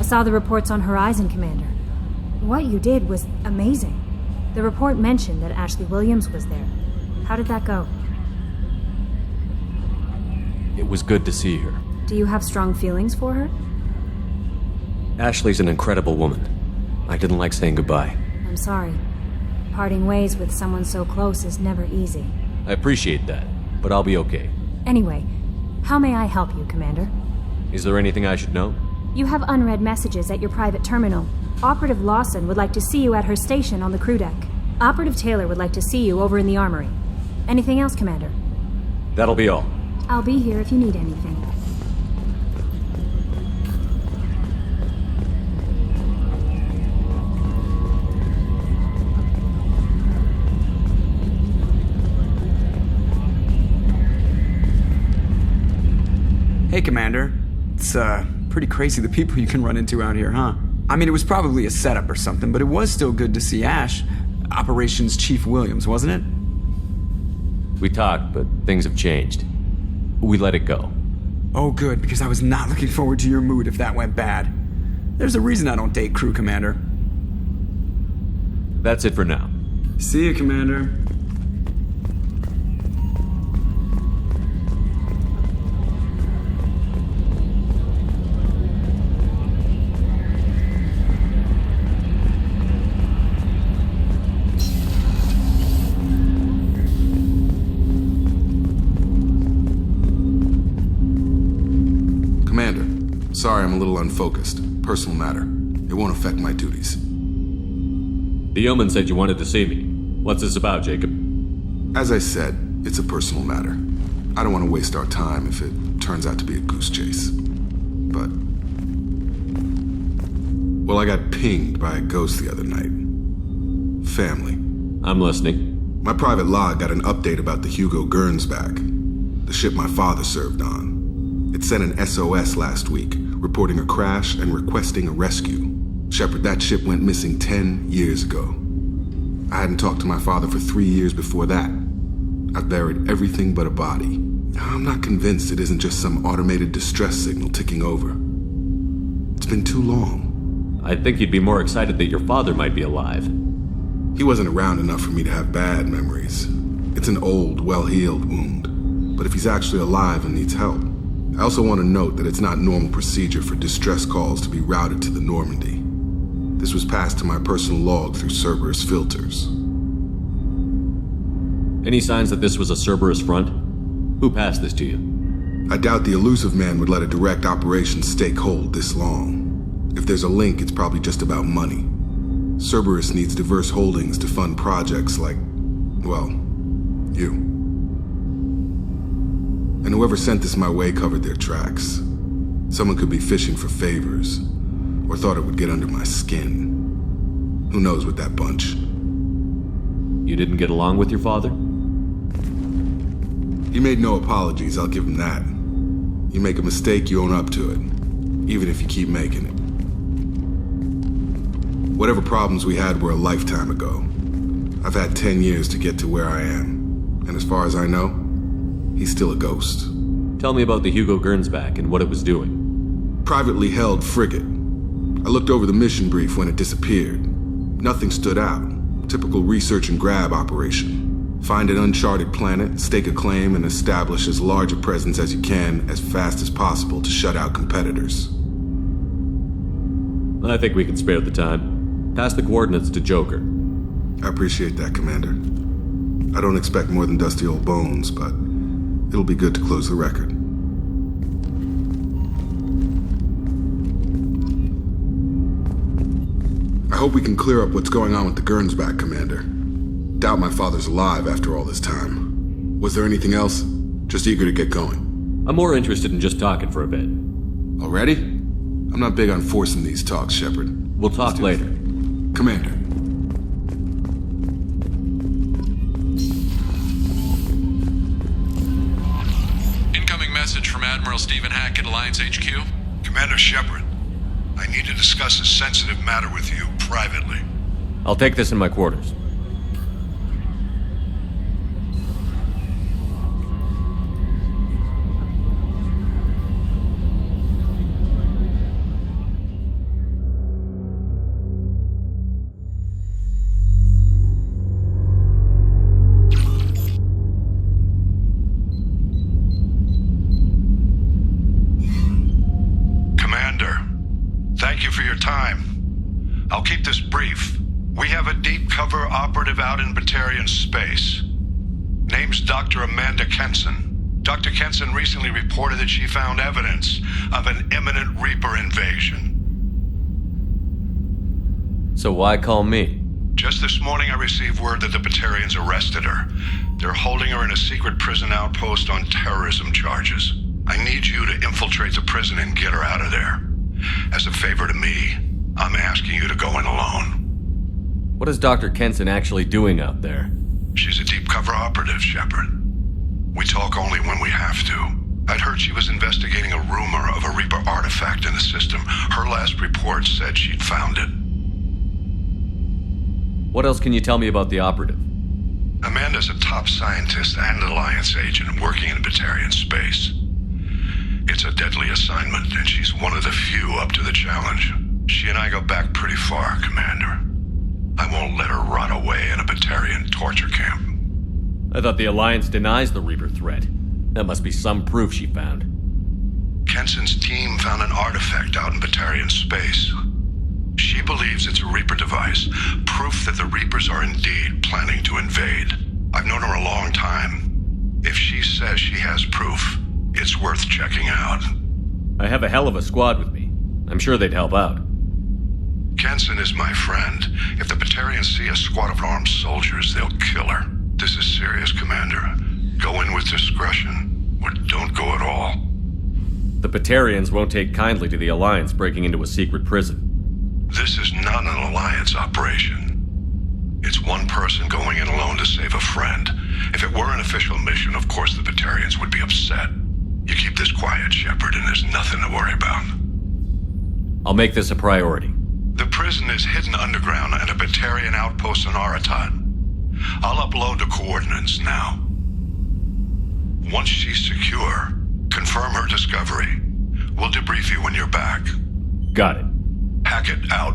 saw the reports on Horizon, Commander. What you did was amazing. The report mentioned that Ashley Williams was there. How did that go? It was good to see her. Do you have strong feelings for her? Ashley's an incredible woman. I didn't like saying goodbye. I'm sorry. Parting ways with someone so close is never easy. I appreciate that, but I'll be okay. Anyway, how may I help you, Commander? Is there anything I should know? You have unread messages at your private terminal. Operative Lawson would like to see you at her station on the crew deck. Operative Taylor would like to see you over in the armory. Anything else, Commander? That'll be all. I'll be here if you need anything. Hey, Commander. It's, pretty crazy the people you can run into out here, huh? I mean, it was probably a setup or something, but it was still good to see Ash. Operations Chief Williams, wasn't it? We talked, but things have changed. We let it go. Oh, good, because I was not looking forward to your mood if that went bad. There's a reason I don't date crew, Commander. That's it for now. See you, Commander. Sorry, I'm a little unfocused. Personal matter. It won't affect my duties. The yeoman said you wanted to see me. What's this about, Jacob? As I said, it's a personal matter. I don't want to waste our time if it turns out to be a goose chase. But... well, I got pinged by a ghost the other night. Family. I'm listening. My private log got an update about the Hugo Gernsback, the ship my father served on. It sent an SOS last week, reporting a crash and requesting a rescue. Shepard, that ship went missing 10 years ago. I hadn't talked to my father for 3 years before that. I've buried everything but a body. I'm not convinced it isn't just some automated distress signal ticking over. It's been too long. I think you'd be more excited that your father might be alive. He wasn't around enough for me to have bad memories. It's an old, well-healed wound. But if he's actually alive and needs help, I also want to note that it's not normal procedure for distress calls to be routed to the Normandy. This was passed to my personal log through Cerberus filters. Any signs that this was a Cerberus front? Who passed this to you? I doubt the elusive man would let a direct operations stake hold this long. If there's a link, it's probably just about money. Cerberus needs diverse holdings to fund projects like, well, you. And whoever sent this my way covered their tracks. Someone could be fishing for favors, or thought it would get under my skin. Who knows with that bunch? You didn't get along with your father? He made no apologies, I'll give him that. You make a mistake, you own up to it, even if you keep making it. Whatever problems we had were a lifetime ago. I've had 10 years to get to where I am, and as far as I know, he's still a ghost. Tell me about the Hugo Gernsback and what it was doing. Privately held frigate. I looked over the mission brief when it disappeared. Nothing stood out. Typical research and grab operation. Find an uncharted planet, stake a claim, and establish as large a presence as you can as fast as possible to shut out competitors. I think we can spare the time. Pass the coordinates to Joker. I appreciate that, Commander. I don't expect more than dusty old bones, but it'll be good to close the record. I hope we can clear up what's going on with the Gernsback, Commander. Doubt my father's alive after all this time. Was there anything else? Just eager to get going. I'm more interested in just talking for a bit. Already? I'm not big on forcing these talks, Shepard. We'll talk later. Commander. Incoming message from Admiral Stephen Hackett, Alliance HQ. Commander Shepard, I need to discuss a sensitive matter with you privately. I'll take this in my quarters. time. I'll keep this brief. We have a deep cover operative out in Batarian space. Name's Dr. Amanda Kenson. Dr. Kenson recently reported that she found evidence of an imminent Reaper invasion. So why call me? Just this morning I received word that the Batarians arrested her. They're holding her in a secret prison outpost on terrorism charges. I need you to infiltrate the prison and get her out of there. As a favor to me, I'm asking you to go in alone. What is Dr. Kenson actually doing out there? She's a deep cover operative, Shepard. We talk only when we have to. I'd heard she was investigating a rumor of a Reaper artifact in the system. Her last report said she'd found it. What else can you tell me about the operative? Amanda's a top scientist and Alliance agent working in Batarian space. It's a deadly assignment, and she's one of the few up to the challenge. She and I go back pretty far, Commander. I won't let her rot away in a Batarian torture camp. I thought the Alliance denies the Reaper threat. That must be some proof she found. Kenson's team found an artifact out in Batarian space. She believes it's a Reaper device, proof that the Reapers are indeed planning to invade. I've known her a long time. If she says she has proof, it's worth checking out. I have a hell of a squad with me. I'm sure they'd help out. Kenson is my friend. If the Batarians see a squad of armed soldiers, they'll kill her. This is serious, Commander. Go in with discretion, or don't go at all. The Batarians won't take kindly to the Alliance breaking into a secret prison. This is not an Alliance operation. It's one person going in alone to save a friend. If it were an official mission, of course the Batarians would be upset. You keep this quiet, Shepard, and there's nothing to worry about. I'll make this a priority. The prison is hidden underground at a Batarian outpost on Aratat. I'll upload the coordinates now. Once she's secure, confirm her discovery. We'll debrief you when you're back. Got it. Hackett out.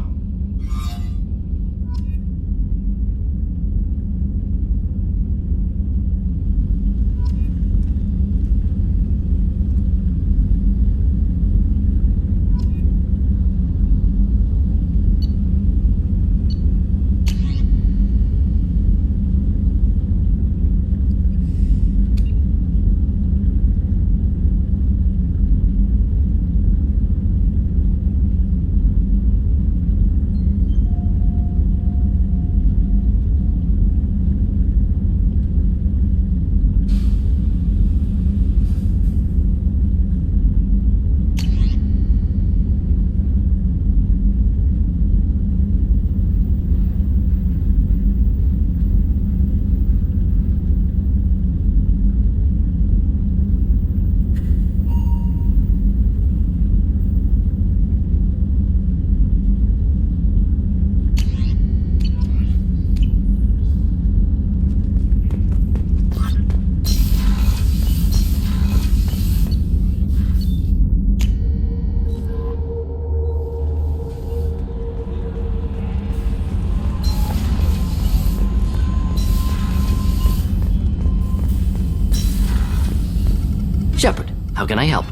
Shepard, how can I help?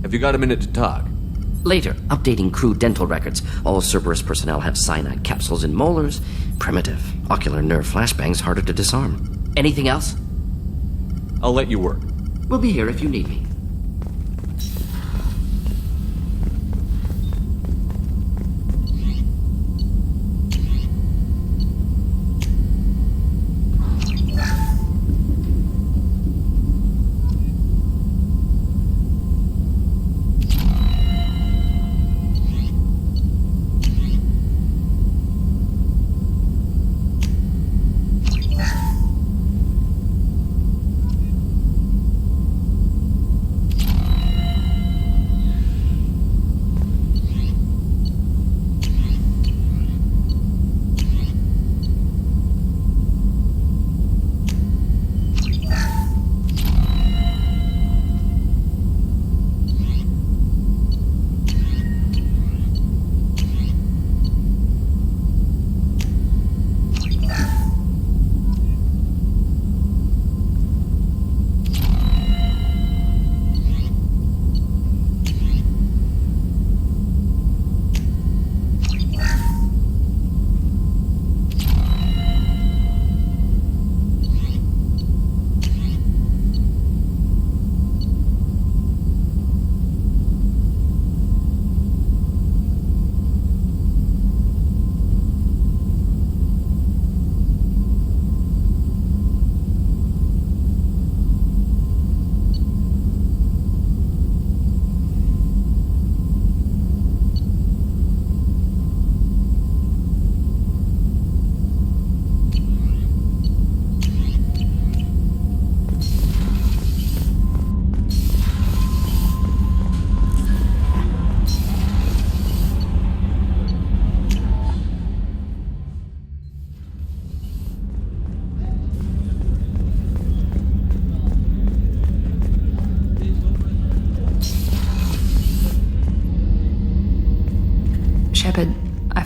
Have you got a minute to talk? Later, updating crew dental records. All Cerberus personnel have cyanide capsules in molars. Primitive. Ocular nerve flashbangs harder to disarm. Anything else? I'll let you work. We'll be here if you need me.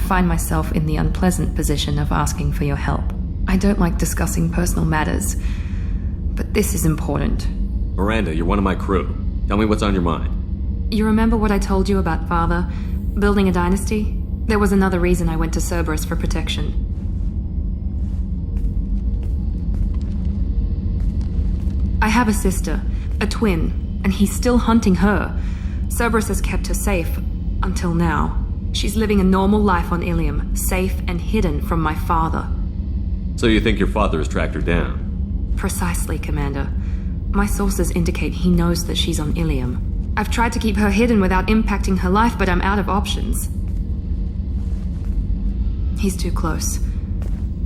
find myself in the unpleasant position of asking for your help. I don't like discussing personal matters, but this is important. Miranda, you're one of my crew. Tell me what's on your mind. You remember what I told you about Father? Building a dynasty? There was another reason I went to Cerberus for protection. I have a sister, a twin, and he's still hunting her. Cerberus has kept her safe, until now. She's living a normal life on Ilium, safe and hidden from my father. So you think your father has tracked her down? Precisely, Commander. My sources indicate he knows that she's on Ilium. I've tried to keep her hidden without impacting her life, but I'm out of options. He's too close.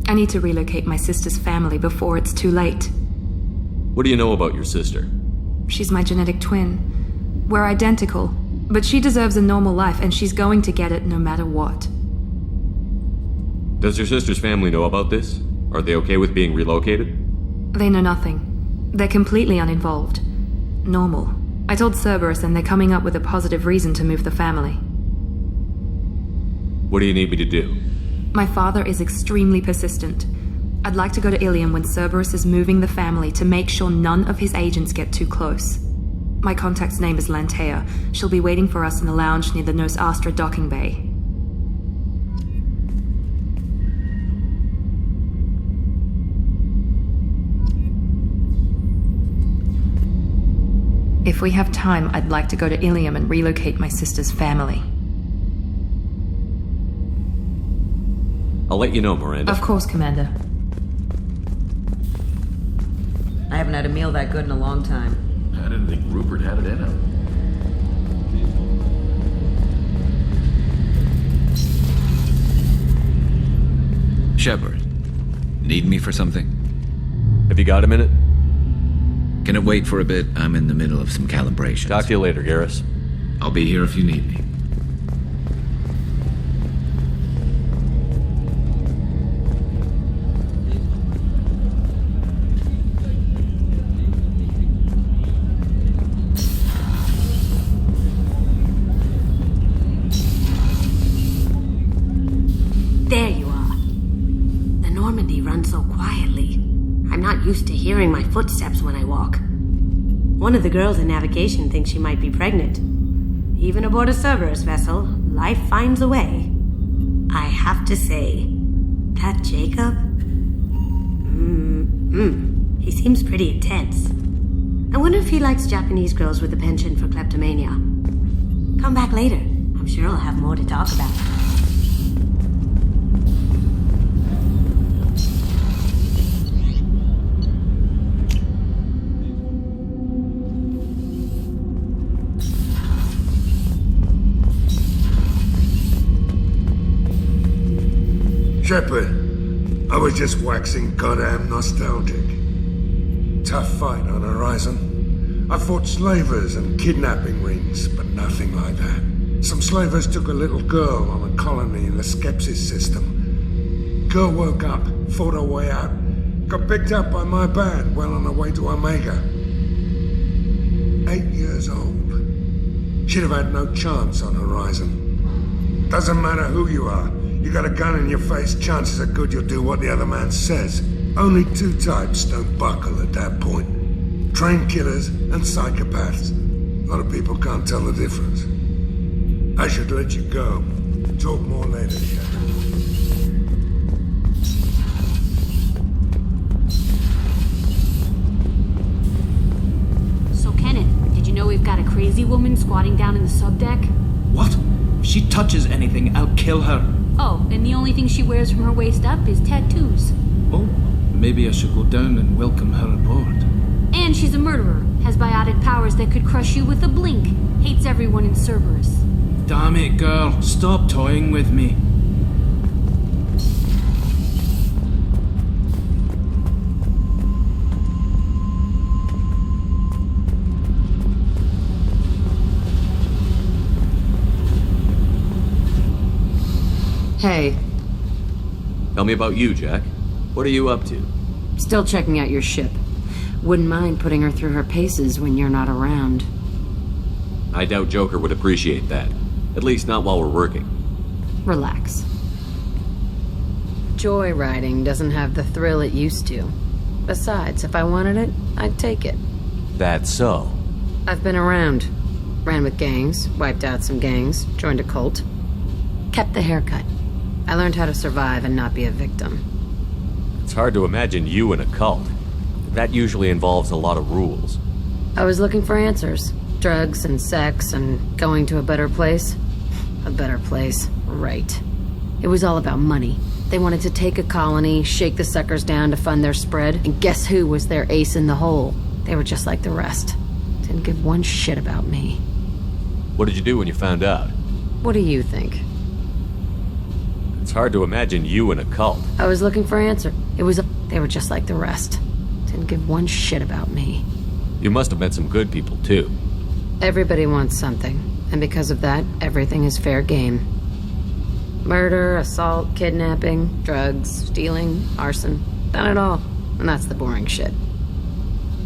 I need to relocate my sister's family before it's too late. What do you know about your sister? She's my genetic twin. We're identical, but she deserves a normal life, and she's going to get it no matter what. Does your sister's family know about this? Are they okay with being relocated? They know nothing. They're completely uninvolved. Normal. I told Cerberus, and they're coming up with a positive reason to move the family. What do you need me to do? My father is extremely persistent. I'd like to go to Ilium when Cerberus is moving the family to make sure none of his agents get too close. My contact's name is Lantea. She'll be waiting for us in the lounge near the Nos Astra docking bay. If we have time, I'd like to go to Ilium and relocate my sister's family. I'll let you know, Miranda. Of course, Commander. I haven't had a meal that good in a long time. I didn't think Rupert had it in him. Shepard, need me for something? Have you got a minute? Can it wait for a bit? I'm in the middle of some calibrations. Talk to you later, Garrus. I'll be here if you need me. There you are. The Normandy runs so quietly. I'm not used to hearing my footsteps when I walk. One of the girls in navigation thinks she might be pregnant. Even aboard a Cerberus vessel, life finds a way. I have to say, that Jacob? He seems pretty intense. I wonder if he likes Japanese girls with a penchant for kleptomania. Come back later. I'm sure I'll have more to talk about. Shepard, I was just waxing goddamn nostalgic. Tough fight on Horizon. I fought slavers and kidnapping rings, but nothing like that. Some slavers took a little girl on a colony in the Skepsis system. Girl woke up, fought her way out, got picked up by my band well on her way to Omega. 8 years old. She'd have had no chance on Horizon. Doesn't matter who you are. You got a gun in your face, chances are good you'll do what the other man says. Only two types don't buckle at that point. Trained killers and psychopaths. A lot of people can't tell the difference. I should let you go. Talk more later, Shepard. So, Kenneth, did you know we've got a crazy woman squatting down in the subdeck? What? If she touches anything, I'll kill her. Oh, and the only thing she wears from her waist up is tattoos. Oh, maybe I should go down and welcome her aboard. And she's a murderer, has biotic powers that could crush you with a blink, hates everyone in Cerberus. Damn it, girl. Stop toying with me. Hey. Tell me about you, Jack. What are you up to? Still checking out your ship. Wouldn't mind putting her through her paces when you're not around. I doubt Joker would appreciate that. At least not while we're working. Relax. Joyriding doesn't have the thrill it used to. Besides, if I wanted it, I'd take it. That's so. I've been around. Ran with gangs, wiped out some gangs, joined a cult. Kept the haircut. I learned how to survive and not be a victim. It's hard to imagine you in a cult. That usually involves a lot of rules. I was looking for answers. Drugs and sex and going to a better place. A better place, right. It was all about money. They wanted to take a colony, shake the suckers down to fund their spread, and guess who was their ace in the hole? They were just like the rest. Didn't give one shit about me. What did you do when you found out? What do you think? It's hard to imagine you in a cult. I was looking for answer. They were just like the rest. Didn't give one shit about me. You must have met some good people, too. Everybody wants something, and because of that, everything is fair game. Murder, assault, kidnapping, drugs, stealing, arson. Done it all. And that's the boring shit.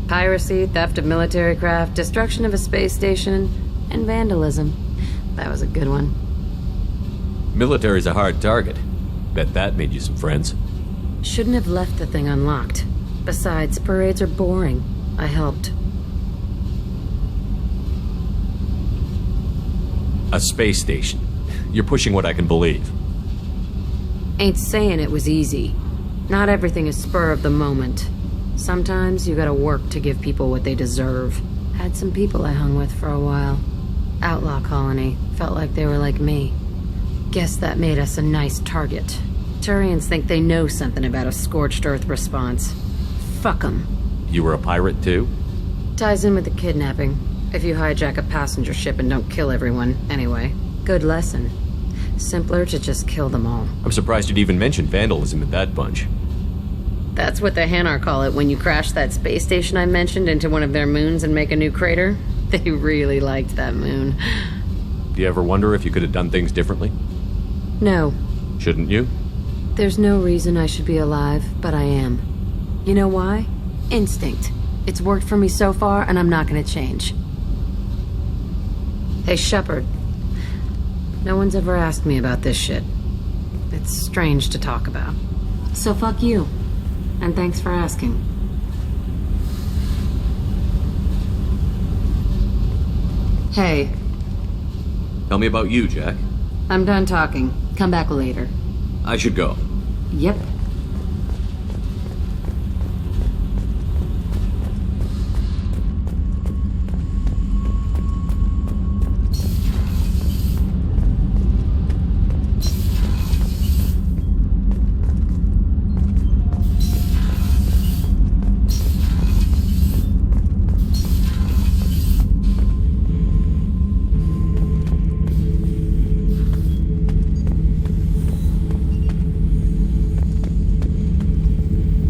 Piracy, theft of military craft, destruction of a space station, and vandalism. That was a good one. Military's a hard target. Bet that made you some friends. Shouldn't have left the thing unlocked. Besides, parades are boring. I helped. A space station. You're pushing what I can believe. Ain't saying it was easy. Not everything is spur of the moment. Sometimes you gotta work to give people what they deserve. Had some people I hung with for a while. Outlaw colony. Felt like they were like me. Guess that made us a nice target. Turians think they know something about a scorched earth response. Fuck 'em. You were a pirate, too? Ties in with the kidnapping. If you hijack a passenger ship and don't kill everyone, anyway. Good lesson. Simpler to just kill them all. I'm surprised you'd even mention vandalism in that bunch. That's what the Hanar call it when you crash that space station I mentioned into one of their moons and make a new crater. They really liked that moon. Do you ever wonder if you could have done things differently? No. Shouldn't you? There's no reason I should be alive, but I am. You know why? Instinct. It's worked for me so far, and I'm not gonna change. Hey, Shepard. No one's ever asked me about this shit. It's strange to talk about. So fuck you. And thanks for asking. Hey. Tell me about you, Jack. I'm done talking. Come back later. I should go. Yep.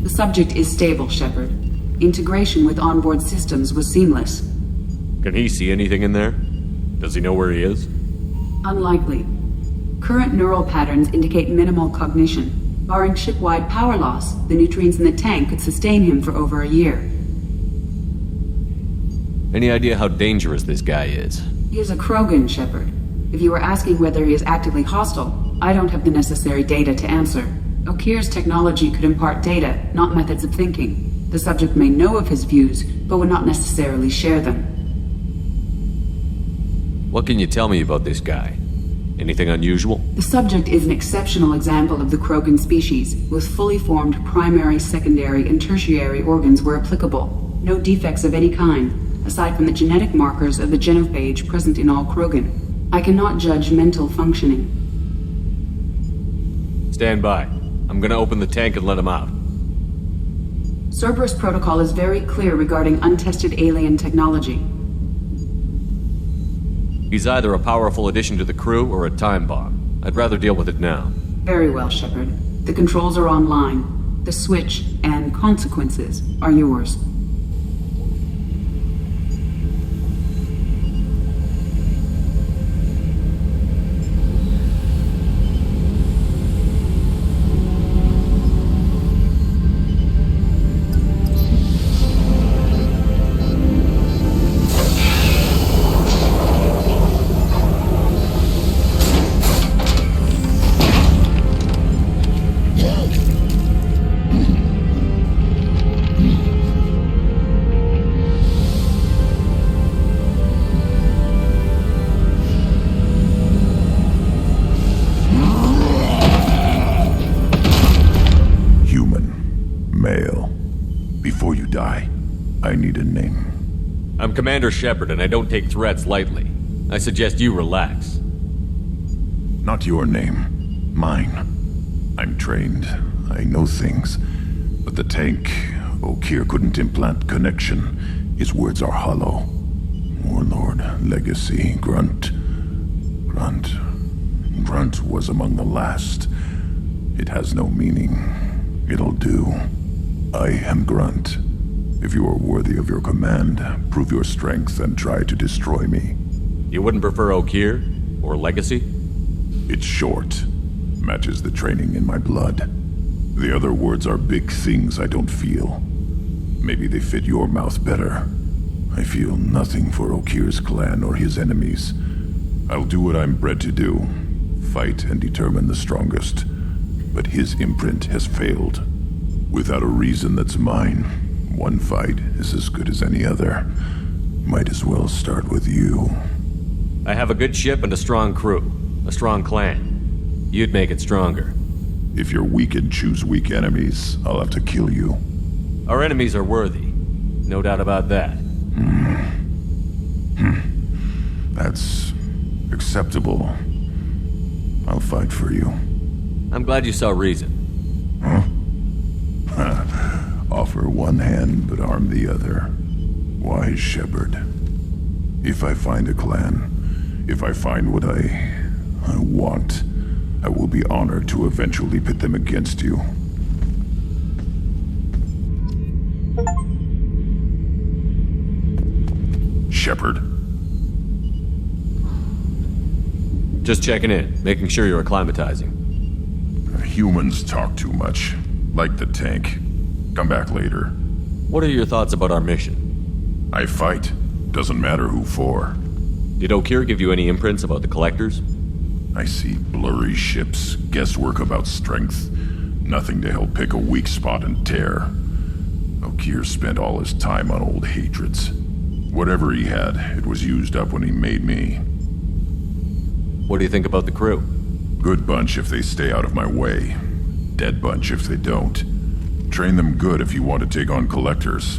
Subject is stable, Shepard. Integration with onboard systems was seamless. Can he see anything in there? Does he know where he is? Unlikely. Current neural patterns indicate minimal cognition. Barring ship-wide power loss, the nutrients in the tank could sustain him for over a year. Any idea how dangerous this guy is? He is a Krogan, Shepard. If you were asking whether he is actively hostile, I don't have the necessary data to answer. Okir's technology could impart data, not methods of thinking. The subject may know of his views, but would not necessarily share them. What can you tell me about this guy? Anything unusual? The subject is an exceptional example of the Krogan species, with fully formed primary, secondary, and tertiary organs where applicable. No defects of any kind, aside from the genetic markers of the genophage present in all Krogan. I cannot judge mental functioning. Stand by. I'm gonna open the tank and let him out. Cerberus protocol is very clear regarding untested alien technology. He's either a powerful addition to the crew or a time bomb. I'd rather deal with it now. Very well, Shepard. The controls are online. The switch and consequences are yours. Yeah. I'm Commander Shepard, and I don't take threats lightly. I suggest you relax. Not your name. Mine. I'm trained. I know things. But the tank, Okeer couldn't implant connection. His words are hollow. Warlord, Legacy, Grunt. Grunt was among the last. It has no meaning. It'll do. I am Grunt. If you are worthy of your command, prove your strength and try to destroy me. You wouldn't prefer Okeer? Or Legacy? It's short. Matches the training in my blood. The other words are big things I don't feel. Maybe they fit your mouth better. I feel nothing for Okeer's clan or his enemies. I'll do what I'm bred to do. Fight and determine the strongest. But his imprint has failed. Without a reason that's mine, one fight is as good as any other. Might as well start with you. I have a good ship and a strong crew. A strong clan. You'd make it stronger. If you're weak and choose weak enemies, I'll have to kill you. Our enemies are worthy. No doubt about that. That's acceptable. I'll fight for you. I'm glad you saw reason. Offer one hand, but arm the other. Wise Shepard. If I find a clan, if I find what I want, I will be honored to eventually pit them against you. Shepard. Just checking in, making sure you're acclimatizing. Humans talk too much. Like the tank. Come back later. What are your thoughts about our mission? I fight. Doesn't matter who for. Did Okeer give you any imprints about the Collectors? I see blurry ships, guesswork about strength. Nothing to help pick a weak spot and tear. Okeer spent all his time on old hatreds. Whatever he had, it was used up when he made me. What do you think about the crew? Good bunch if they stay out of my way. Dead bunch if they don't. Train them good if you want to take on Collectors.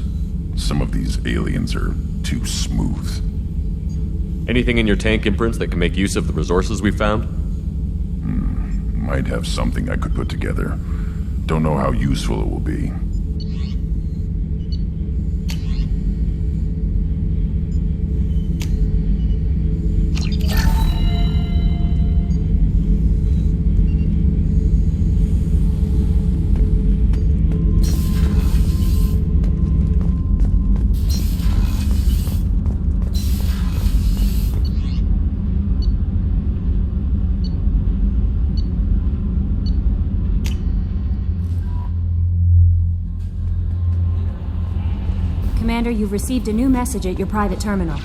Some of these aliens are too smooth. Anything in your tank imprints that can make use of the resources we found? Might have something I could put together. Don't know how useful it will be. Commander, you've received a new message at your private terminal.